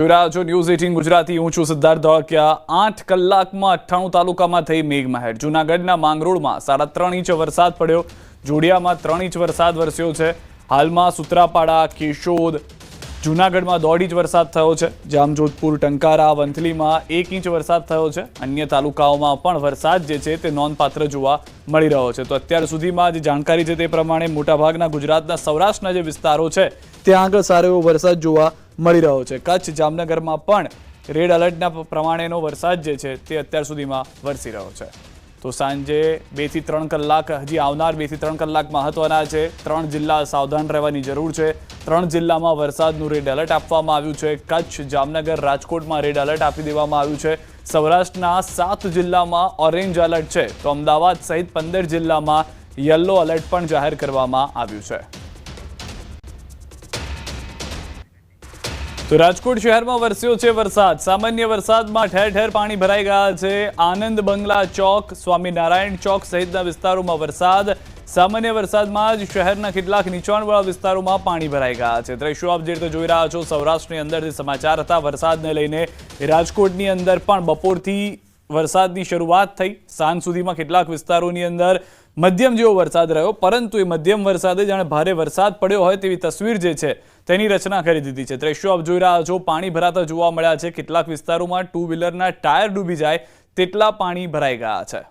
News 18 Gujarati હું છું સિદ્ધાર્થ ધોળકિયા। 8 કલાકમાં 98 તાલુકામાં થઈ મેઘમહેર। જૂનાગઢના માંગરોળમાં 3.5 ઇંચ વરસાદ પડ્યો। જોડિયામાં 3 ઇંચ વરસાદ વરસ્યો છે। હાલમાં સુત્રાપાડા, કેશોદ, જૂનાગઢમાં 1.5 ઇંચ વરસાદ થયો છે। જામજોધપુર, ટંકારા, વંથલીમાં 1 ઇંચ વરસાદ થયો છે। અન્ય તાલુકાઓમાં પણ વરસાદ જે છે તે નોંધપાત્ર જોવા મળી રહ્યો છે। તો અત્યાર સુધીમાં જે જાણકારી છે તે પ્રમાણે મોટાભાગના ગુજરાતના સૌરાષ્ટ્રના જે વિસ્તારો છે ત્યાં આગળ સારો એવો વરસાદ જોવા મળી રહ્યો છે। કચ્છ, જામનગરમાં પણ રેડ એલર્ટના પ્રમાણેનો વરસાદ જે છે તે અત્યાર સુધીમાં વરસી રહ્યો છે। તો સાંજે 2 થી 3 કલાક હજી આવનાર 2 થી 3 કલાક મહત્વના છે। 3 જિલ્લા સાવધાન રહેવાની જરૂર છે। 3 જિલ્લામાં વરસાદનું રેડ એલર્ટ આપવામાં આવ્યું છે। કચ્છ, જામનગર, રાજકોટમાં રેડ એલર્ટ આપી દેવામાં આવ્યું છે। સૌરાષ્ટ્રના 7 જિલ્લામાં ઓરેન્જ એલર્ટ છે, તો અમદાવાદ સહિત 15 જિલ્લામાં યલો એલર્ટ પણ જાહેર કરવામાં આવ્યું છે। તો રાજકોટ શહેરમાં વરસ્યો છે વરસાદ। સામાન્ય વરસાદમાં ઠેર ઠેર પાણી ભરાઈ ગયા છે। આનંદ બંગલા ચોક, સ્વામિનારાયણ ચોક સહિતના વિસ્તારોમાં વરસાદ। સામાન્ય વરસાદમાં જ શહેરના કેટલાક નીચાણવાળા વિસ્તારોમાં પાણી ભરાઈ ગયા છે। દ્રશ્યો આપ જે રીતે જોઈ રહ્યા છો, સૌરાષ્ટ્રની અંદર જે સમાચાર હતા વરસાદને લઈને, રાજકોટની અંદર પણ બપોરથી વરસાદની શરૂઆત થઈ। સાંજ સુધીમાં કેટલાક વિસ્તારોની અંદર મધ્યમ જેવો વરસાદ રહ્યો, પરંતુ એ મધ્યમ વરસાદે જાણે ભારે વરસાદ પડ્યો હોય તેવી તસવીર જે છે તેની રચના કરી દીધી છે। દ્રશ્યો આપ જોઈ રહ્યા છો, પાણી ભરાતા જોવા મળ્યા છે। કેટલાક વિસ્તારોમાં 2 વ્હીલરના ટાયર ડૂબી જાય તેટલા પાણી ભરાઈ ગયા છે।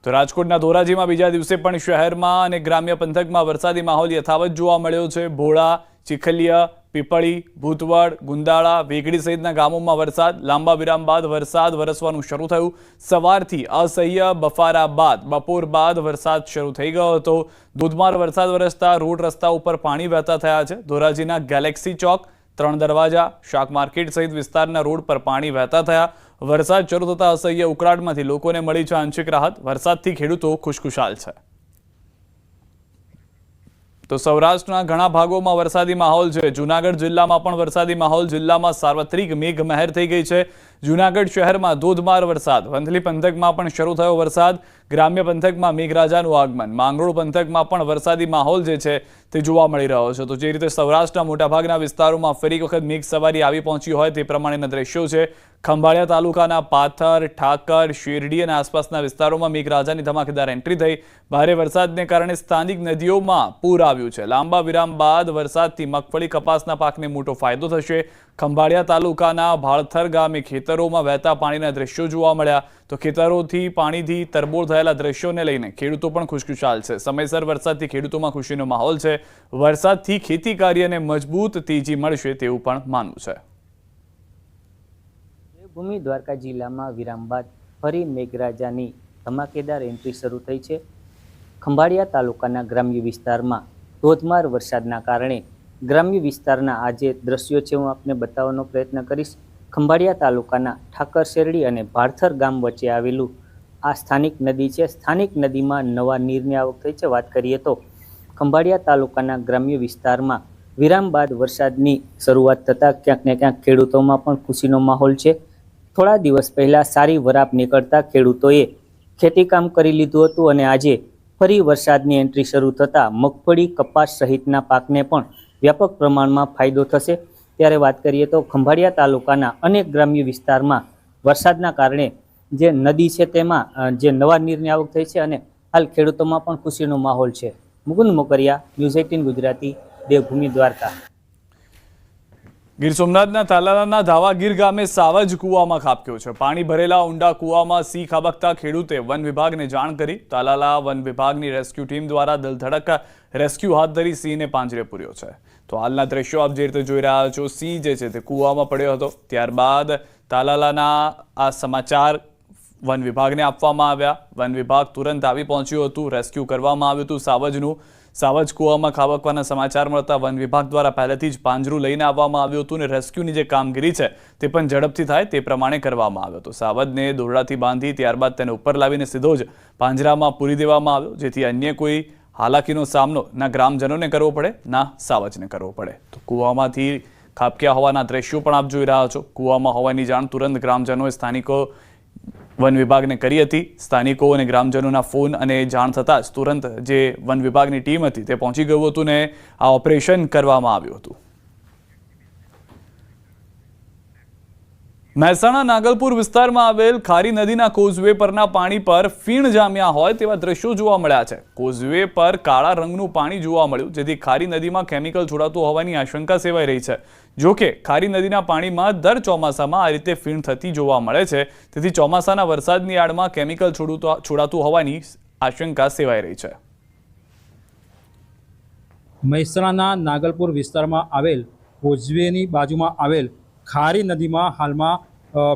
તો રાજકોટના ધોરાજીમાં બીજા દિવસે પણ શહેરમાં અને ગ્રામ્ય પંથકમાં વરસાદી માહોલ યથાવત જોવા મળ્યો છે। ભોળા, ચીખલિયા, પીપળી, ભૂતવડ, ગુંદાળા, વેગડી સહિતના ગામોમાં વરસાદ। લાંબા વિરામ બાદ વરસાદ વરસવાનું શરૂ થયું। સવારથી અસહ્ય બફારા બાદ બપોર બાદ વરસાદ શરૂ થઈ ગયો હતો। ધોધમાર વરસાદ વરસતા રોડ રસ્તા ઉપર પાણી વહેતા થયા છે। ધોરાજીના ગેલેક્સી ચોક, 3 દરવાજા, શાક માર્કેટ સહિત વિસ્તારના રોડ પર પાણી વહેતા થયા। વરસાદ શરૂ થતા અસહ્ય ઉકળાટમાંથી લોકોને મળી છે આંશિક રાહત। વરસાદથી ખેડૂતો ખુશખુશાલ છે। તો સૌરાષ્ટ્રના ઘણા ભાગોમાં વરસાદી માહોલ છે। જૂનાગઢ જિલ્લામાં પણ વરસાદી માહોલ। જિલ્લામાં સાર્વત્રિક મેઘમહેર થઈ ગઈ છે। જૂનાગઢ શહેરમાં ધોધમાર વરસાદ। વંથલી પંથકમાં પણ શરૂ થયો વરસાદ। ગ્રામ્ય પંથકમાં મેઘરાજાનું આગમન। માંગરોળ પંથકમાં પણ વરસાદી માહોલ જે છે તે જોવા મળી રહ્યો છે। તો જે રીતે સૌરાષ્ટ્રના મોટાભાગના વિસ્તારોમાં ફરી વખત મેઘ સવારી આવી પહોંચી હોય તે પ્રમાણેના દ્રશ્યો છે। ખંભાળિયા તાલુકાના પાથર, ઠાકર, શેરડી અને આસપાસના વિસ્તારોમાં મેઘરાજાની ધમાકેદાર એન્ટ્રી થઈ। ભારે વરસાદને કારણે સ્થાનિક નદીઓમાં પૂર આવ્યું છે। લાંબા વિરામ બાદ વરસાદથી મગફળી, કપાસના પાકને મોટો ફાયદો થશે। ખંભાળિયા તાલુકાના ભાળથર ગામે ખેતરોમાં વહેતા પાણીના દ્રશ્યો જોવા મળ્યા। તો ખેતરોથી પાણીથી તરબોળ થયેલા દ્રશ્યોને લઈને ખેડૂતો પણ ખુશખુશાલ છે। સમયસર વરસાદથી ખેડૂતોમાં ખુશીનો માહોલ છે। વરસાદથી ખેતી કાર્યને મજબૂત તેજી મળશે તેવું પણ માનવું છે। દેવભૂમિ દ્વારકા જિલ્લામાં વિરામ બાદ ફરી મેઘરાજાની ધમાકેદાર એન્ટ્રી શરૂ થઈ છે। ખંભાળિયા તાલુકાના ગ્રામ્ય વિસ્તારમાં ધોધમાર વરસાદના કારણે ગ્રામ્ય વિસ્તારના આ જે દ્રશ્યો છે હું આપને બતાવવાનો પ્રયત્ન કરીશ। ખંભાળિયા તાલુકાના ઠાકર, શેરડી અને ભાળથર ગામ વચ્ચે આવેલું આ સ્થાનિક નદી છે। સ્થાનિક નદીમાં નવા નીરની આવક થઈ છે। વાત કરીએ તો ખંભાળિયા તાલુકાના ગ્રામ્ય વિસ્તારમાં વિરામ બાદ વરસાદની શરૂઆત થતાં ક્યાંક ને ક્યાંક ખેડૂતોમાં પણ ખુશીનો માહોલ છે। થોડા દિવસ પહેલાં સારી વરાપ નીકળતા ખેડૂતોએ ખેતીકામ કરી લીધું હતું અને આજે ફરી વરસાદની એન્ટ્રી શરૂ થતાં મગફળી, કપાસ સહિતના પાકને પણ વ્યાપક પ્રમાણમાં ફાયદો થશે। ત્યારે વાત કરીએ તો ખંભાળિયા તાલુકાના અનેક ગ્રામ્ય વિસ્તારમાં વરસાદના કારણે જે નદી છે તેમાં જે નવા નીરની આવક થઈ છે અને હાલ ખેડૂતોમાં પણ ખુશીનો માહોલ છે। મુકુંદ મોકરિયા, ન્યૂઝ 18 ગુજરાતી, દેવભૂમિ દ્વારકા। ગીર સોમનાથના તાલાલાના ધાવાગીર ગામે સાવજ કુવામાં ખાબક્યો છે। પાણી ભરેલા ઊંડા કુવામાં સિંહ ખાબકતા ખેડૂતે વન વિભાગને જાણ કરી। તાલાલા વન વિભાગની રેસ્ક્યુ ટીમ દ્વારા દલધડક રેસ્ક્યુ હાથ ધરી સિંહને પાંજરે પૂર્યો છે। તો હાલના દ્રશ્યો આપ જે રીતે જોઈ રહ્યા છો, સિંહ જે છે તે કુવામાં પડ્યો હતો। ત્યારબાદ તાલાલાના આ સમાચાર વન વિભાગને આપવામાં આવ્યા। વન વિભાગ તુરંત આવી પહોંચ્યું હતું। રેસ્ક્યુ કરવામાં આવ્યું હતું સાવજનું। સાવજ કુવામાં ખાબકવાના સમાચાર મળતા વન વિભાગ દ્વારા પહેલેથી જ પાંજરું લઈને આવવામાં આવ્યું હતું અને રેસ્ક્યુની જે કામગીરી છે તે પણ ઝડપથી થાય તે પ્રમાણે કરવામાં આવ્યો હતો। સાવજને દોરડાથી બાંધી ત્યારબાદ તેને ઉપર લાવીને સીધો જ પાંજરામાં પૂરી દેવામાં આવ્યો, જેથી અન્ય કોઈ હાલાકીનો સામનો ના ગ્રામજનોને કરવો પડે ના સાવજને કરવો પડે। તો કુવામાંથી ખાબક્યા હોવાના દ્રશ્યો પણ આપ જોઈ રહ્યા છો। કુવામાં હોવાની જાણ તુરંત ગ્રામજનોએ સ્થાનિકો वन विभाग ने करी हती। स्थानिको अने ग्रामजनों फोन अने जाण थता ज तुरंत जे वन विभाग की टीम थी ते पहुंची गयुं हतुं ने आ ऑपरेशन करवामां आव्युं हतुं। મહેસાણા નાગલપુર વિસ્તારમાં આવેલ ખારી નદીના કોઝવે પરના પાણી પર ફીણ જામ્યા હોય તેવા દ્રશ્યો જોવા મળ્યા છે। કોઝવે પર કાળા રંગનું પાણી જોવા મળ્યું, જેથી ખારી નદીમાં કેમિકલ છોડાતું હોવાની આશંકા સેવાઈ રહી છે। જો કે ખારી નદીના પાણીમાં દર ચોમાસામાં આ રીતે ફીણ થતી જોવા મળે છે, તેથી ચોમાસાના વરસાદની આડમાં કેમિકલ છોડાતું હોવાની આશંકા સેવાઈ રહી છે। મહેસાણાના નાગલપુર વિસ્તારમાં આવેલ કોઝવેની બાજુમાં આવેલ ખારી નદીમાં હાલમાં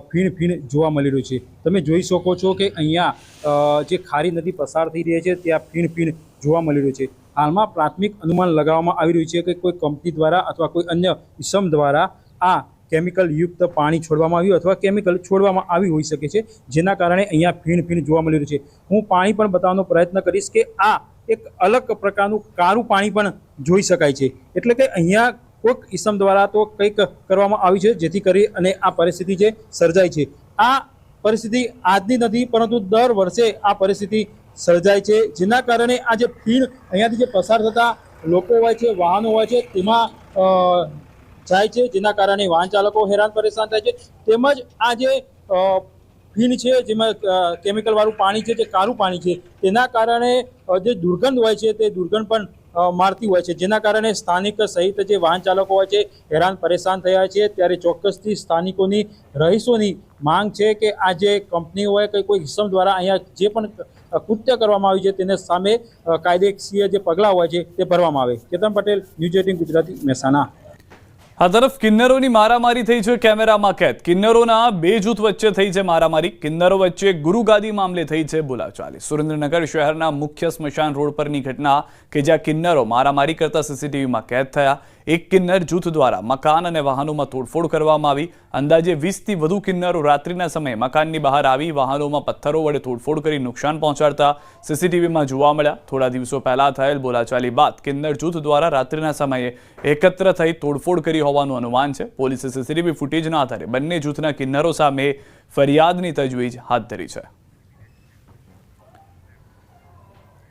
ફીણ જોવા મળી રહ્યું છે। તમે જોઈ શકો છો કે અહીંયા જે ખારી નદી પસાર થઈ રહી છે ત્યાં ફીણ જોવા મળી રહ્યું છે। હાલમાં પ્રાથમિક અનુમાન લગાવવામાં આવી રહ્યું છે કે કોઈ કંપની દ્વારા અથવા કોઈ અન્ય ઇસમ દ્વારા આ કેમિકલ યુક્ત પાણી છોડવામાં આવ્યું અથવા કેમિકલ છોડવામાં આવી હોઈ શકે છે, જેના કારણે અહીંયા ફીણ જોવા મળી રહ્યું છે। હું પાણી પણ બતાવવાનો પ્રયત્ન કરીશ કે આ એક અલગ પ્રકારનું કાળું પાણી પણ જોઈ શકાય છે, એટલે કે અહીંયા કોઈક ઇસમ દ્વારા તો કંઈક કરવામાં આવ્યું છે જેથી કરી અને આ પરિસ્થિતિ જે સર્જાય છે। આ પરિસ્થિતિ આજની નથી, પરંતુ દર વર્ષે આ પરિસ્થિતિ સર્જાય છે, જેના કારણે આ જે ફીણ અહીંયાથી જે પસાર થતા લોકો હોય છે, વાહનો હોય છે, તેમાં જાય છે, જેના કારણે વાહન ચાલકો હેરાન પરેશાન થાય છે। તેમજ આ જે ફીણ છે જેમાં કેમિકલ વાળું પાણી છે, જે કાળું પાણી છે, તેના કારણે જે દુર્ગંધ હોય છે તે દુર્ગંધ પણ મારતી હોય છે, જેના કારણે સ્થાનિક સહિત જે વાહન ચાલકો હોય છે હેરાન પરેશાન થયા છે। ત્યારે ચોક્કસથી સ્થાનિકોની રહીશોની માંગ છે કે આ જે કંપની હોય કે કોઈ ઇસમ દ્વારા અહીંયા જે પણ કૃત્ય કરવામાં આવ્યું છે તેને સામે કાયદેકીય જે પગલાં હોય છે તે ભરવામાં આવે। કેતન પટેલ, ન્યૂઝ 18 ગુજરાતી, મહેસાણા। આ તરફ કિન્નરોની મારામારી થઈ છે કેમેરામાં કેદ। કિન્નરોના બે જૂથ વચ્ચે થઈ છે મારામારી। કિન્નરો વચ્ચે ગુરુગાદી મામલે થઈ છે બોલાચાલી। સુરેન્દ્રનગર શહેરના મુખ્ય સ્મશાન રોડ પરની ઘટના કે જ્યાં કિન્નરો મારામારી કરતા સીસીટીવીમાં કેદ થયા। એક કિન્નર જૂથ દ્વારા મકાન અને વાહનોમાં તોડફોડ કરવામાં આવી। અંદાજે 20થી વધુ કિન્નરો રાત્રિના સમયે મકાનની બહાર આવી વાહનોમાં પથ્થરો વડે તોડફોડ કરી નુકસાન પહોંચાડતા સીસીટીવીમાં જોવા મળ્યા। થોડા દિવસો પહેલા થયેલ બોલાચાલી બાદ કિન્નર જૂથ દ્વારા રાત્રિના સમયે એકત્ર થઈ તોડફોડ કરી હોવાનું અનુમાન છે। પોલીસે સીસીટીવી ફૂટેજના આધારે બંને જૂથના કિન્નરો સામે ફરિયાદની તજવીજ હાથ ધરી છે।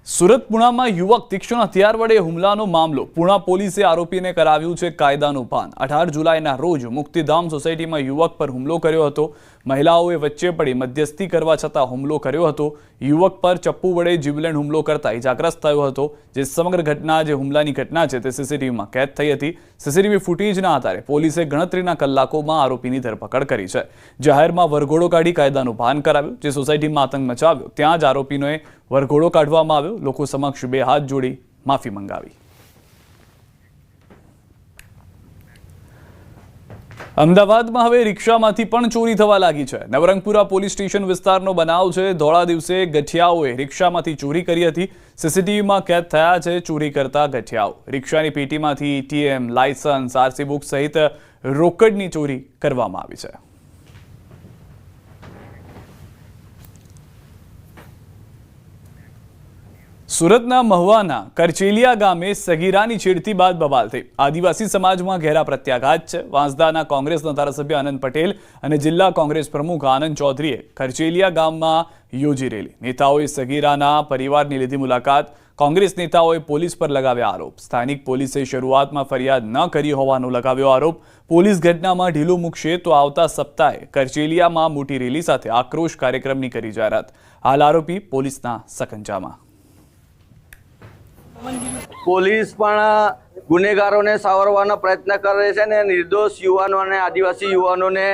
સુરત પુણામાં યુવક તીક્ષ્ણ હથિયાર વડે હુમલાનો મામલો। પુણા પોલીસે આરોપીને કરાવ્યું છે કાયદાનું ભાન। 18 જુલાઈના રોજ મુક્તિધામ સોસાયટીમાં યુવક પર હુમલો કર્યો હતો। મહિલાઓએ વચ્ચે પડી મધ્યસ્થી કરવા છતાં હુમલો કર્યો હતો। યુવક પર ચપ્પુ વડે જીવલેણ હુમલો કરતા ઇજાગ્રસ્ત થયો હતો। જે સમગ્ર ઘટના જે હુમલાની ઘટના છે તે સીસીટીવીમાં કેદ થઈ હતી। સીસીટીવી ફૂટેજના આધારે પોલીસે ગણતરીના કલાકોમાં આરોપીની ધરપકડ કરી છે। જાહેરમાં વરઘોડો કાઢી કાયદાનું ભાન કરાવ્યું। જે સોસાયટીમાં આતંક મચાવ્યો ત્યાં જ આરોપીને વરઘોડો કાઢવામાં આવ્યો। લોકો સમક્ષ બે હાથ જોડી માફી મંગાવી। અમદાવાદમાં હવે રિક્ષામાંથી પણ ચોરી થવા લાગી છે। નવરંગપુરા પોલીસ સ્ટેશન વિસ્તારનો બનાવ છે। ધોળા દિવસે ગઠિયાઓએ રિક્ષામાંથી ચોરી કરી હતી। સીસીટીવીમાં કેદ થયા છે ચોરી કરતા ગઠિયાઓ। રિક્ષાની પેટીમાંથી એટીએમ, લાયસન્સ, આરસી બુક સહિત રોકડની ચોરી કરવામાં આવી છે। સુરતના મહુવાના કરચેલિયા ગામે સગીરાની છેડતી બાદ બવાલ થઈ। આદિવાસી સમાજમાં ઘેરા પ્રત્યાઘાત છે। વાંસદાના કોંગ્રેસના ધારાસભ્ય આનંદ પટેલ અને જિલ્લા કોંગ્રેસ પ્રમુખ આનંદ ચૌધરીએ કરચેલિયા ગામમાં યોજી રેલી। નેતાઓએ સગીરાના પરિવારની લીધી મુલાકાત। કોંગ્રેસ નેતાઓએ પોલીસ પર લગાવ્યા આરોપ। સ્થાનિક પોલીસે શરૂઆતમાં ફરિયાદ ન કરી હોવાનો લગાવ્યો આરોપ। પોલીસ ઘટનામાં ઢીલું મૂકશે તો આવતા સપ્તાહે કરચેલિયામાં મોટી રેલી સાથે આક્રોશ કાર્યક્રમની કરી જાહેરાત। હાલ આરોપી પોલીસના સકંજામાં। પોલીસ પણ ગુનેગારોને સાવરવાનો પ્રયત્ન કરે છે ને નિર્દોષ યુવાનો અને આદિવાસી યુવાનોને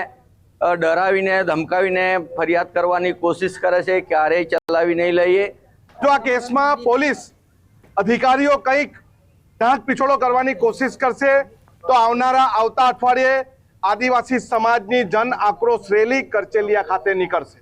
ડરાવીને ધમકાવીને ફરિયાદ કરવાની કોશિશ કરે છે। ક્યારેય ચલાવી નહીં લઈએ। જો આ કેસમાં પોલીસ અધિકારીઓ કંઈક ઢાંક પીછોડો કરવાની કોશિશ કરશે તો આવતા અઠવાડિયે આદિવાસી સમાજની જન આક્રોશ રેલી કરચેલિયા ખાતે નીકળશે।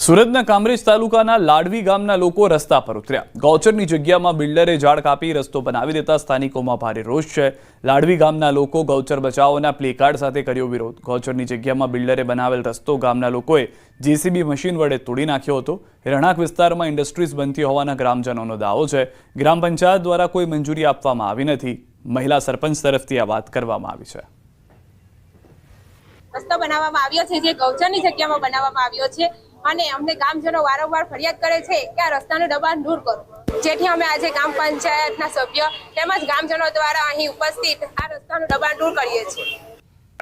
સુરતના કામરેજ તાલુકાના લાડવી ગામના લોકો રસ્તા પર ઉતર્યા। ગૌચરની જગ્યામાં બિલ્ડરે ઝાડ કાપી રસ્તો બનાવી દેતા સ્થાનિકોમાં ભારે રોષ છે। લાડવી ગામના લોકો ગૌચર બચાવોના પ્લેકાર્ડ સાથે કર્યો વિરોધ। ગૌચરની જગ્યામાં બિલ્ડરે બનાવેલ રસ્તો ગામના લોકોએ જેસીબી મશીન વડે તોડી નાખ્યો હતો। રહેણાંક વિસ્તારમાં ઇન્ડસ્ટ્રીઝ બનતી હોવાના ગ્રામજનોનો દાવો છે। ગ્રામ પંચાયત દ્વારા કોઈ મંજૂરી આપવામાં આવી નથી। મહિલા સરપંચ તરફથી આ વાત કરવામાં આવી છે। રસ્તો બનાવવામાં આવ્યો છે જે ગૌચરની જગ્યામાં બનાવવામાં આવ્યો છે અને અમને ગામજનો વારંવાર ફરિયાદ કરે છે કે આ રસ્તાનું દબાણ દૂર કરો, જેથી અમે આજે ગ્રામ પંચાયતના સભ્ય તેમજ ગામજનો દ્વારા અહીં ઉપસ્થિત આ રસ્તાનું દબાણ દૂર કરીએ છીએ।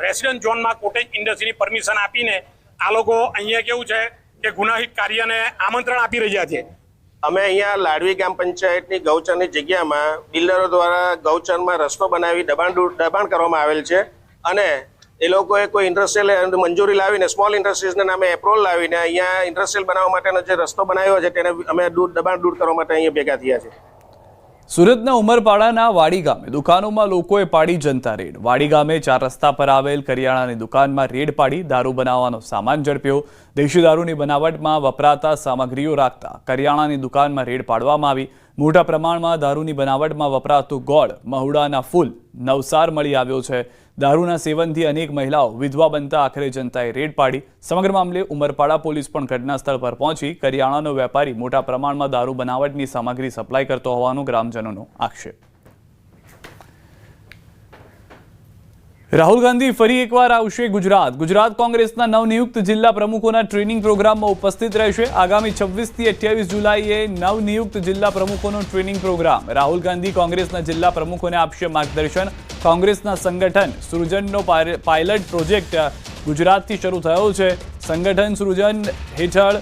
રેસિડેન્ટ ઝોનમાં કોટેજ ઇન્ડસ્ટ્રીની પરમિશન આપીને આ લોકો અહીંયા કેવું છે કે ગુનાહિત કાર્યને આમંત્રણ આપી રહ્યા છે. અમે અહીંયા લાડવી ગ્રામ પંચાયતની ગૌચરની જગ્યામાં બિલ્ડરો દ્વારા ગૌચરમાં રસ્તો બનાવી દબાણ કરવામાં આવેલ છે અને એ લોકોએ કોઈ ઇન્ડસ્ટ્રીયલ મંજૂરી લાવીને સ્મોલ ઇન્ડસ્ટ્રીઝના નામે એપ્રુવલ લાવીને અહીંયા ઇન્ડસ્ટ્રીયલ બનાવવા માટેનો જે રસ્તો બનાવ્યો છે તેને અમે દબાણ દૂર કરવા માટે અહીંયા ભેગા થયા છે. સુરતના ઉમરપાડાના વાડી ગામે દુકાનોમાં લોકોએ પાડી જનતા રેડ. વાડી ગામે 4 રસ્તા પર આવેલ કરિયાણાની દુકાનમાં રેડ પાડી દારૂ બનાવવાનો સામાન ઝડપ્યો. દેશી દારૂની બનાવટમાં વપરાતા સામગ્રીઓ રાખતા કરિયાણાની દુકાનમાં રેડ પાડવામાં આવી. મોટા પ્રમાણમાં દારૂની બનાવટમાં વપરાતું ગોળ, મહુડાના ફૂલ, નવસાર મળી આવ્યો છે. દારૂના સેવનથી અનેક મહિલાઓ વિધવા બનતા આખરે જનતાએ રેડ પાડી. સમગ્ર મામલે ઉમરપાડા પોલીસ પણ ઘટના સ્થળ પર પહોંચી કરિયાણાનો વેપારી મોટા પ્રમાણમાં દારૂ બનાવટની સામગ્રી સપ્લાય કરતો હોવાનો ગ્રામજનોનો આક્ષેપ. રાહુલ ગાંધી ફરી એકવાર આવશે ગુજરાત. ગુજરાત કોંગ્રેસના નવનિયુક્ત જિલ્લા પ્રમુખોના ટ્રેનિંગ પ્રોગ્રામમાં ઉપસ્થિત રહેશે. આગામી 26 થી 28 જુલાઈએ નવનિયુક્ત જિલ્લા પ્રમુખોનો ટ્રેનિંગ પ્રોગ્રામ. રાહુલ ગાંધી કોંગ્રેસના જિલ્લા પ્રમુખોને આપશે માર્ગદર્શન. કોંગ્રેસના સંગઠન સૃજનનો પાયલટ પ્રોજેક્ટ ગુજરાતથી શરૂ થયો છે. સંગઠન સૃજન હેઠળ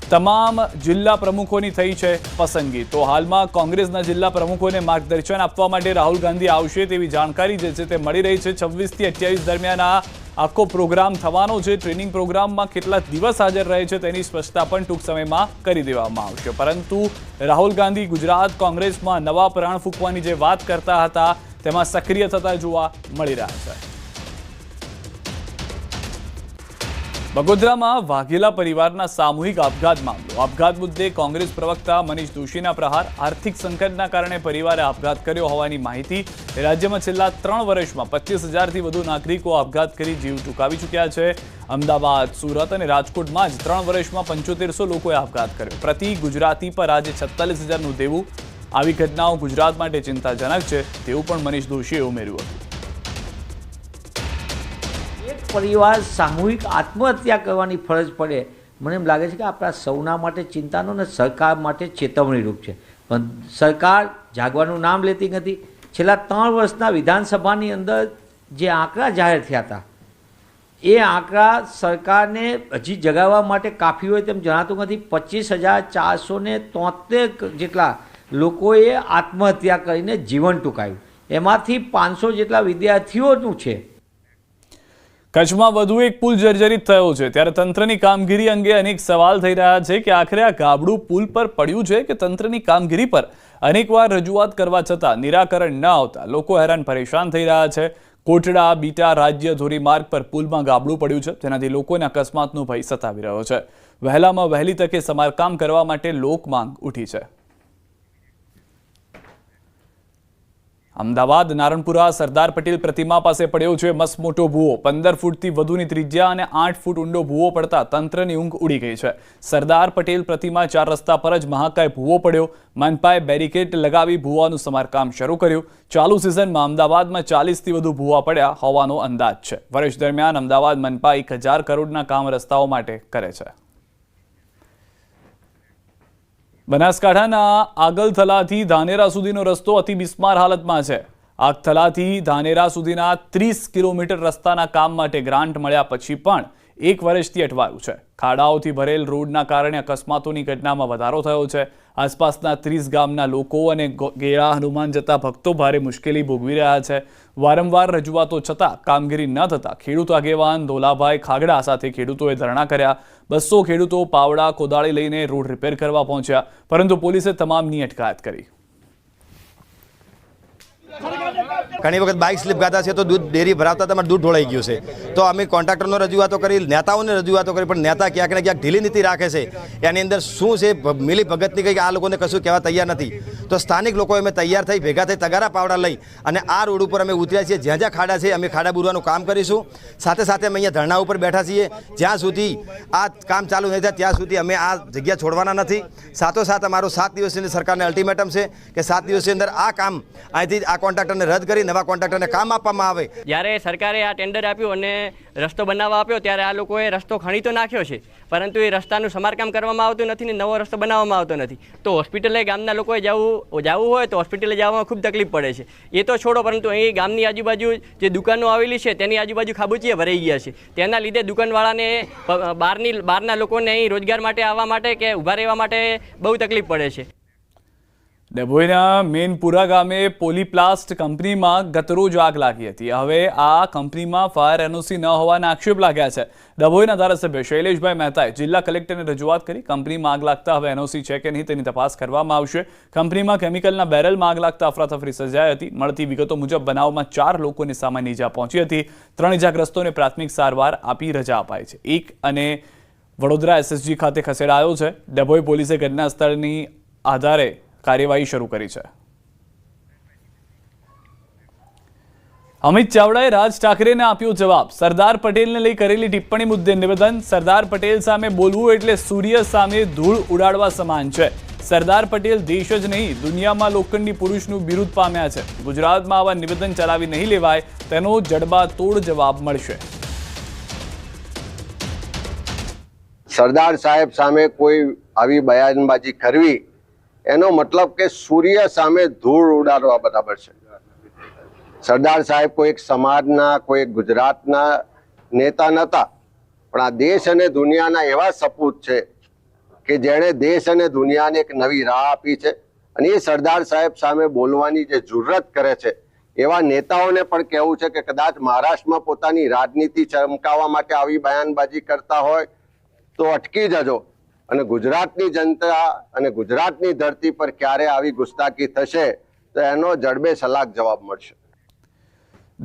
તમામ જિલ્લા પ્રમુખોની થઈ છે પસંદગી. તો હાલમાં કોંગ્રેસના જિલ્લા પ્રમુખોને માર્ગદર્શન આપવા માટે રાહુલ ગાંધી આવશે તેવી જાણકારી જે છે તે મળી રહી છે. 26 થી 28 દરમિયાન આ આખો પ્રોગ્રામ થવાનો છે. ટ્રેનિંગ પ્રોગ્રામમાં કેટલા દિવસ હાજર રહે છે તેની સ્પષ્ટતા પણ ટૂંક સમયમાં કરી દેવામાં આવશે. પરંતુ રાહુલ ગાંધી ગુજરાત કોંગ્રેસમાં નવા પ્રાણ ફૂંકવાની જે વાત કરતા હતા તેમાં સક્રિય થતા જોવા મળી રહ્યા છે. બગોદરામાં વાઘેલા પરિવારના સામૂહિક આપઘાત મામલો. આપઘાત મુદ્દે કોંગ્રેસ પ્રવક્તા મનીષ દોશીના પ્રહાર. આર્થિક સંકટના કારણે પરિવારે આપઘાત કર્યો હોવાની માહિતી. રાજ્યમાં છેલ્લા 3 વર્ષમાં 25,000થી વધુ નાગરિકો આપઘાત કરી જીવ ટૂંકાવી ચૂક્યા છે. અમદાવાદ, સુરત અને રાજકોટમાં જ 3 વર્ષમાં 7500 લોકોએ આપઘાત કર્યો. પ્રતિ ગુજરાતી પર આજે 46,000નું દેવું. આવી ઘટનાઓ ગુજરાત માટે ચિંતાજનક છે તેવું પણ મનીષ દોશીએ ઉમેર્યું હતું. પરિવાર સામૂહિક આત્મહત્યા કરવાની ફરજ પડે, મને એમ લાગે છે કે આપણા સૌના માટે ચિંતાનો અને સરકાર માટે ચેતવણીરૂપ છે. પણ સરકાર જાગવાનું નામ લેતી નથી. છેલ્લા 3 વર્ષના વિધાનસભાની અંદર જે આંકડા જાહેર થયા હતા એ આંકડા સરકારને હજી જગાવવા માટે કાફી હોય તેમ જણાતું નથી. 25,473 જેટલા લોકોએ આત્મહત્યા કરીને જીવન ટૂંકાવ્યું. એમાંથી 500 જેટલા વિદ્યાર્થીઓનું છે. કચ્છમાં વધુ એક પુલ જર્જરિત થયો છે ત્યારે તંત્રની કામગીરી અંગે અનેક સવાલ થઈ રહ્યા છે કે આખરે આ ગાબડું પુલ પર પડ્યું છે કે તંત્રની કામગીરી પર અનેકવાર રજૂઆત કરવા છતાં નિરાકરણ ન આવતા લોકો હેરાન પરેશાન થઈ રહ્યા છે. કોટડા બીટા રાજ્ય ધોરીમાર્ગ પર પુલમાં ગાબડું પડ્યું છે જેનાથી લોકોને અકસ્માતનો ભય સતાવી રહ્યો છે. વહેલામાં વહેલી તકે સમારકામ કરવા માટે લોક માંગ ઉઠી છે. અમદાવાદ નારણપુરા સરદાર પટેલ પ્રતિમા પાસે પડ્યો છે મસમોટો ભૂવો. 15 ફૂટથી વધુની ત્રિજ્યા અને 8 ફૂટ ઊંડો ભૂવો પડતા તંત્રની ઊંઘ ઉડી ગઈ છે. સરદાર પટેલ પ્રતિમા 4 રસ્તા પર જ મહાકાય ભૂવો પડ્યો. મનપાએ બેરિકેડ લગાવી ભૂવાનું સમારકામ શરૂ કર્યું. ચાલુ સિઝનમાં અમદાવાદમાં 40થી વધુ ભૂવા પડ્યા હોવાનો અંદાજ છે. વર્ષ દરમિયાન અમદાવાદ મનપા 1000 કરોડના કામ રસ્તાઓ માટે કરે છે. બનાસકાંઠાના આગલથલાથી ધાનેરા સુધીનો રસ્તો અતિ બિસ્માર હાલતમાં છે. આગથલાથી ધાનેરા સુધીના 30 કિલોમીટર રસ્તાના કામ માટે ગ્રાન્ટ મળ્યા પછી પણ 1 વર્ષથી અટવાયું છે. ખાડાઓથી ભરેલ રોડના કારણે અકસ્માતોની ઘટનામાં વધારો થયો છે. આસપાસના 30 ગામના લોકો અને ગેળા હનુમાન જતા ભક્તો ભારે મુશ્કેલી ભોગવી રહ્યા છે. વારંવાર રજૂઆતો છતાં કામગીરી ન થતાં ખેડૂત આગેવાન ધોલાભાઈ ખાગડા સાથે ખેડૂતોએ ધરણા કર્યા. 200 ખેડૂતો પાવડા કોદાળી લઈને રોડ રિપેર કરવા પહોંચ્યા પરંતુ પોલીસે તમામની અટકાયત કરી. ઘણી વખત બાઇક સ્લીપ ખાતા છે તો દૂધ ડેરી ભરાવતા તમારે દૂધ ઢોળાઈ ગયું છે. તો અમે કોન્ટ્રાક્ટરનો રજૂઆતો કરી, નેતાઓને રજૂઆતો કરી, પણ નેતા ક્યાંક ને ક્યાંક ઢીલી નીતિ રાખે છે. એની અંદર શું છે મિલી ભગતની કંઈ આ લોકોને કશું કહેવા તૈયાર નથી. તો સ્થાનિક લોકો અમે તૈયાર થઈ ભેગા થઈ તગારા પાવડા લઈ અને આ રોડ ઉપર અમે ઉતર્યા છીએ. જ્યાં જ્યાં ખાડા છે અમે ખાડા બુરવાનું કામ કરીશું. સાથે સાથે અમે અહીંયા ધરણા ઉપર બેઠા છીએ. જ્યાં સુધી આ કામ ચાલુ નહીં થાય ત્યાં સુધી અમે આ જગ્યા છોડવાના નથી. સાથોસાથ અમારો 7 દિવસની સરકારને અલ્ટિમેટમ છે કે 7 દિવસની અંદર આ કામ અહીંથી આ કોન્ટ્રાક્ટરને રદ કરી નવા કોન્ટ્રાક્ટરને કામ આપવામાં આવે. જ્યારે સરકારે આ ટેન્ડર આપ્યું અને રસ્તો બનાવવા આપ્યો ત્યારે આ લોકોએ રસ્તો ખણી તો નાખ્યો છે પરંતુ એ રસ્તાનું સમારકામ કરવામાં આવતું નથી ને નવો રસ્તો બનાવવામાં આવતો નથી. તો હોસ્પિટલે ગામના લોકોએ જવું હોય તો હોસ્પિટલે જવામાં ખૂબ તકલીફ પડે છે. એ તો છોડો, પરંતુ અહીં ગામની આજુબાજુ જે દુકાનો આવેલી છે તેની આજુબાજુ ખાબોચિયા ભરાઈ ગયા છે. તેના લીધે દુકાનવાળાને બહારના લોકોને અહીં રોજગાર માટે આવવા માટે કે ઊભા રહેવા માટે બહુ તકલીફ પડે છે. ડભોઈના મેનપુરા ગામે પોલીપ્લાસ્ટ કંપનીમાં ગતરોજ આગ લાગી હતી. હવે આ કંપનીમાં ફાયર એનઓસી ન હોવાના આક્ષેપ લાગ્યા છે. ડભોઈના ધારાસભ્ય શૈલેષભાઈ મહેતાએ જિલ્લા કલેક્ટરને રજૂઆત કરી. કંપનીમાં આગ લાગતા હવે એનઓસી છે કે નહીં તેની તપાસ કરવામાં આવશે. કંપનીમાં કેમિકલના બેરલમાં આગ લાગતા અફરાતફરી સર્જાઈ હતી. મળતી વિગતો મુજબ બનાવમાં 4 લોકોને સામાન્ય ઈજા પહોંચી હતી. 3 ઈજાગ્રસ્તોને પ્રાથમિક સારવાર આપી રજા અપાઈ છે. એક અને વડોદરા એસએસજી ખાતે ખસેડાયો છે. ડભોઈ પોલીસે ઘટના સ્થળની આધારે કાર્યવાહી શરૂ કરી છે. અમિત ચાવડાએ રાજ ઠાકરેને આપ્યો જવાબ. સરદાર પટેલને લઈ કરેલી ટિપ્પણી મુદ્દે નિવેદન. સરદાર પટેલ સામે બોલવું એટલે સૂર્ય સામે ધૂળ ઉડાડવા સમાન છે. સરદાર પટેલ દેશ જ નહીં દુનિયામાં લોખંડી પુરુષનું બિરુદ પામ્યા છે. ગુજરાતમાં આવા નિવેદન ચલાવી નહીં લેવાય, તેનો જડબાતોડ જવાબ મળશે. સરદાર સાહેબ સામે કોઈ આવી બયાનબાજી કરવી એનો મતલબ કે સૂર્ય સામે ધૂળ ઉડાડવા બરાબર છે. સરદાર સાહેબ કોઈ એક સમાજના, કોઈ ગુજરાતના નેતા નહોતા, પણ આ દેશ અને દુનિયાના એવા સપૂત છે કે જેણે દેશ અને દુનિયાને એક નવી રાહ આપી છે. અને એ સરદાર સાહેબ સામે બોલવાની જે જુર્રત કરે છે એવા નેતાઓને પણ કહેવું છે કે કદાચ મહારાષ્ટ્રમાં પોતાની રાજનીતિ ચમકાવવા માટે આવી બયાનબાજી કરતા હોય તો અટકી જજો. અને ગુજરાતની જનતા અને ગુજરાતની ધરતી પર ક્યારે આવી ગુસ્તાખી થશે તો એનો જડબે સલાક જવાબ મળશે.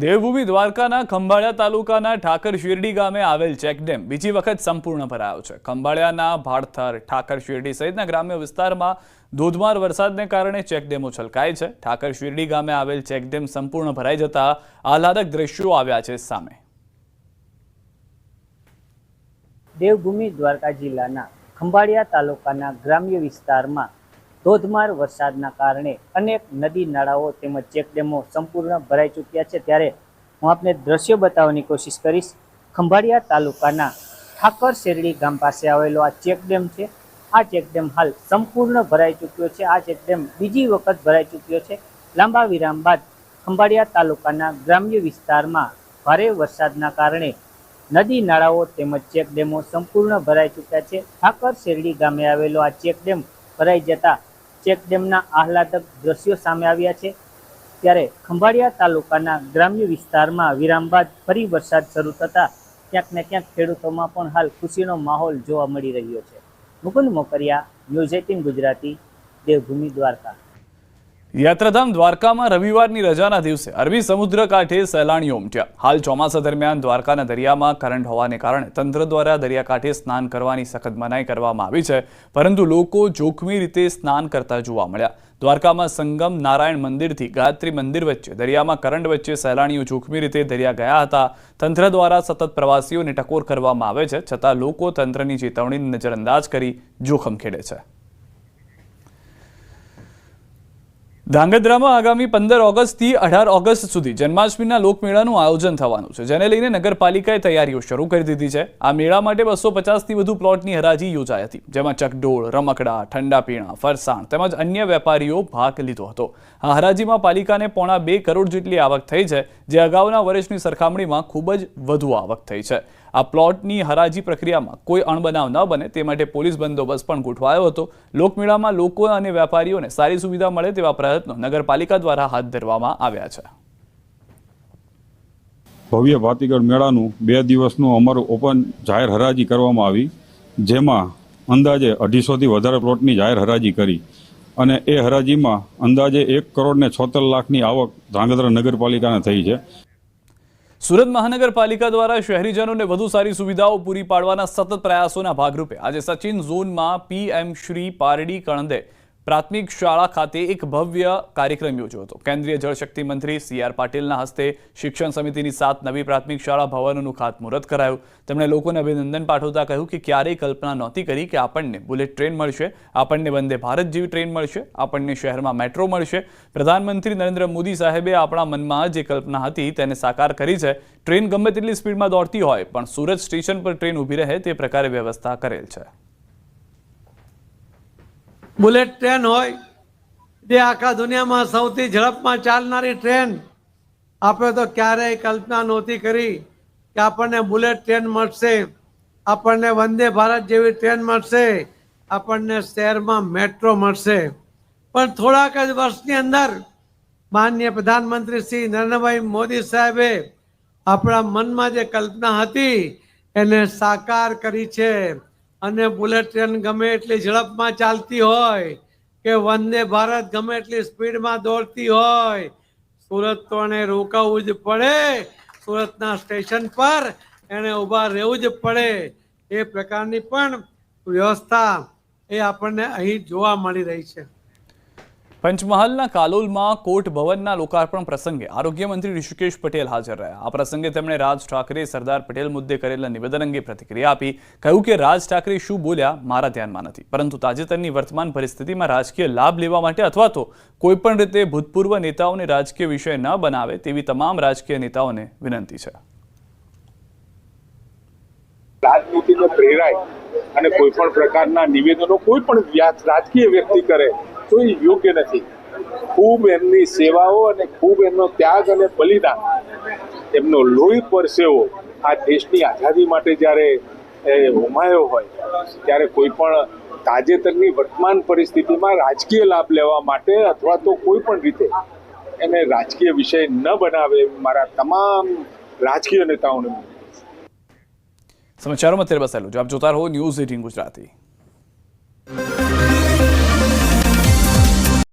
દેવભૂમિ દ્વારકાના ખંભાળિયા તાલુકાના ઠાકર શેરડી ગામે આવેલ ચેકડેમ બીજી વખત સંપૂર્ણ ભરાયો છે. ખંભાળિયાના ભાડથર, ઠાકર શેરડી સહિતના ગ્રામ્ય વિસ્તારમાં ધોધમાર વરસાદને કારણે ચેકડેમો છલકાય છે. ઠાકર શેરડી ગામે આવેલ ચેકડેમ સંપૂર્ણ ભરાઈ જતા આહલાદક દ્રશ્યો આવ્યા છે સામે. દેવભૂમિ દ્વારકા જિલ્લાના ખંભાળિયા તાલુકાના ગ્રામ્ય વિસ્તારમાં ધોધમાર વરસાદના કારણે અનેક નદી નાળાઓ તેમજ ચેકડેમો સંપૂર્ણ ભરાઈ ચૂક્યા છે. ત્યારે હું આપને દ્રશ્ય બતાવવાની કોશિશ કરીશ. ખંભાળિયા તાલુકાના ઠાકર શેરડી ગામ પાસે આવેલો આ ચેકડેમ છે. આ ચેકડેમ હાલ સંપૂર્ણ ભરાઈ ચૂક્યો છે. આ ચેકડેમ બીજી વખત ભરાઈ ચૂક્યો છે. લાંબા વિરામ બાદ ખંભાળિયા તાલુકાના ગ્રામ્ય વિસ્તારમાં ભારે વરસાદના કારણે નદી નાળાઓ તેમજ ચેકડેમો સંપૂર્ણ ભરાઈ ચૂક્યા છે. ઠાકર શેરડી ગામે આવેલો આ ચેકડેમ ભરાઈ જતા ચેકડેમના આહલાદક દ્રશ્યો સામે આવ્યા છે. ત્યારે ખંભાળિયા તાલુકાના ગ્રામ્ય વિસ્તારમાં વિરામ બાદ ફરી વરસાદ શરૂ થતાં ક્યાંક ને ક્યાંક ખેડૂતોમાં પણ હાલ ખુશીનો માહોલ જોવા મળી રહ્યો છે. મુકુંદ મોકરિયા, ન્યૂઝ 18 ગુજરાતી, દેવભૂમિ દ્વારકા. યાત્રાધામ દ્વારકામાં રવિવારની રજાના દિવસે અરબી સમુદ્ર કાંઠે સહેલાણીઓ ઉમટ્યા. હાલ ચોમાસા દરમિયાન દ્વારકાના દરિયામાં કરંટ હોવાને કારણે તંત્ર દ્વારા દરિયાકાંઠે સ્નાન કરવાની સખત મનાઈ કરવામાં આવી છે, પરંતુ લોકો જોખમી રીતે સ્નાન કરતા જોવા મળ્યા. દ્વારકામાં સંગમ નારાયણ મંદિરથી ગાયત્રી મંદિર વચ્ચે દરિયામાં કરંટ વચ્ચે સહેલાણીઓ જોખમી રીતે દરિયા ગયા હતા. તંત્ર દ્વારા સતત પ્રવાસીઓને ટકોર કરવામાં આવે છે, છતાં લોકો તંત્રની ચેતવણીને નજરઅંદાજ કરી જોખમ ખેડે છે. ધાંગધ્રામાં આગામી 15 ઓગસ્ટથી 18 ઓગસ્ટ સુધી જન્માષ્ટમીના લોકમેળાનું આયોજન થવાનું છે, જેને લઈને નગરપાલિકાએ તૈયારીઓ શરૂ કરી દીધી છે. આ મેળા માટે 250થી વધુ પ્લોટની હરાજી યોજાઈ હતી, જેમાં ચકડોળ, રમકડા, ઠંડા પીણા, ફરસાણ તેમજ અન્ય વેપારીઓ ભાગ લીધો હતો. આ હરાજીમાં પાલિકાને 1.25 કરોડ જેટલી આવક થઈ છે, જે અગાઉના વર્ષની સરખામણીમાં ખૂબ જ વધુ આવક થઈ છે. આ પ્લોટની હરાજી પ્રક્રિયામાં કોઈ અણબનાવ ન બને તે માટે પોલીસ બંદોબસ્ત પણ ગોઠવાયો હતો. લોકમેળામાં લોકો અને વેપારીઓને સારી સુવિધા મળે તેવા પ્રયત્નો નગરપાલિકા દ્વારા હાથ ધરવામાં આવ્યા છે. ભવ્ય ભાતીગળ મેળાનું 2 દિવસનું અમારું ઓપન જાહેર હરાજી કરવામાં આવી, જેમાં અંદાજે 250થી વધારે પ્લોટની જાહેર હરાજી કરી અને એ હરાજીમાં અંદાજે 1,76 લાખની આવક ધ્રાંગધ્રા નગરપાલિકાને થઈ છે. સુરત મહાનગરપાલિકા દ્વારા શહેરીજનોને વધુ સારી સુવિધાઓ પૂરી પાડવાના સતત પ્રયાસોના ભાગરૂપે આજે સચિન ઝોનમાં PM શ્રી પારડી કણદે પ્રાથમિક શાળા ખાતે એક ભવ્ય કાર્યક્રમ યોજ્યો હતો। કેન્દ્રીય જળશક્તિ મંત્રી CR પાટીલના હસ્તે શિક્ષણ સમિતિની 7 નવી પ્રાથમિક શાળા ભવનોનું ખાતમુહૂર્ત કરાયું। તેમણે લોકોને અભિનંદન પાઠવતા કહ્યું કે ક્યારેય કલ્પના નહોતી કરી કે આપણને બુલેટ ટ્રેન મળશે, આપણને વંદે ભારત જેવી ટ્રેન મળશે, આપણને શહેરમાં મેટ્રો મળશે। પ્રધાનમંત્રી નરેન્દ્ર મોદી સાહેબે આપણા મનમાં જે કલ્પના હતી તેને સાકાર કરી છે। ટ્રેન ગમે તેટલી સ્પીડમાં દોડતી હોય પણ સુરત સ્ટેશન પર ટ્રેન ઊભી રહે તે પ્રકારે વ્યવસ્થા કરેલ છે। બુલેટ ટ્રેન હોય જે આખા દુનિયામાં સૌથી ઝડપમાં ચાલનારી ટ્રેન, આપણે તો ક્યારેય કલ્પના નહોતી કરી કે આપણને બુલેટ ટ્રેન મળશે, આપણને વંદે ભારત જેવી ટ્રેન મળશે, આપણને શહેરમાં મેટ્રો મળશે। પણ થોડાક જ વર્ષની અંદર માનનીય પ્રધાનમંત્રી શ્રી નરેન્દ્રભાઈ મોદી સાહેબે આપણા મનમાં જે કલ્પના હતી એને સાકાર કરી છે। અને બુલેટ ટ્રેન ગમે એટલી ઝડપમાં ચાલતી હોય કે વંદે ભારત ગમે એટલી સ્પીડમાં દોડતી હોય, સુરત તો એને રોકાવું જ પડે, સુરતના સ્ટેશન પર એને ઊભા રહેવું જ પડે। એ પ્રકારની પણ વ્યવસ્થા એ આપણને અહીં જોવા મળી રહી છે। પંચમહાલના કાલોલમાં કોર્ટ ભવનના લોકાર્પણ પ્રસંગે આરોગ્ય મંત્રી ઋષિકેશ પટેલ હાજર રહ્યા। આ પ્રસંગે તેમણે રાજ ઠાકરે સરદાર પટેલ મુદ્દે કરેલા નિવેદન અંગે પ્રતિક્રિયા આપી। કહ્યું કે રાજ ઠાકરે શું બોલ્યા મારા ધ્યાનમાં નથી, પરંતુ તાજેતરની વર્તમાન પરિસ્થિતિમાં રાજકીય લાભ લેવા માટે અથવા તો કોઈપણ રીતે ભૂતપૂર્વ નેતાઓને રાજકીય વિષય ન બનાવે તેવી તમામ રાજકીય નેતાઓને વિનંતી છે। રાજનીતિને પ્રેરાય અને કોઈ પણ પ્રકારના નિવેદનો કોઈ પણ રાજકીય વ્યક્તિ કરે તો એ યોગ્ય નથી। ખૂબ એમની સેવાઓ અને ખૂબ એમનો ત્યાગ અને બલિદાન, એમનો લોહી પરસેવો આ દેશની આઝાદી માટે જ્યારે હોમાયો હોય ત્યારે કોઈ પણ તાજેતરની વર્તમાન પરિસ્થિતિમાં રાજકીય લાભ લેવા માટે અથવા તો કોઈ પણ રીતે એને રાજકીય વિષય ન બનાવે મારા તમામ રાજકીય નેતાઓને। સમાચારોમાં અત્યારે બસ આટલું જ। આપ જોતા રહો ન્યૂઝ 18 ગુજરાતી।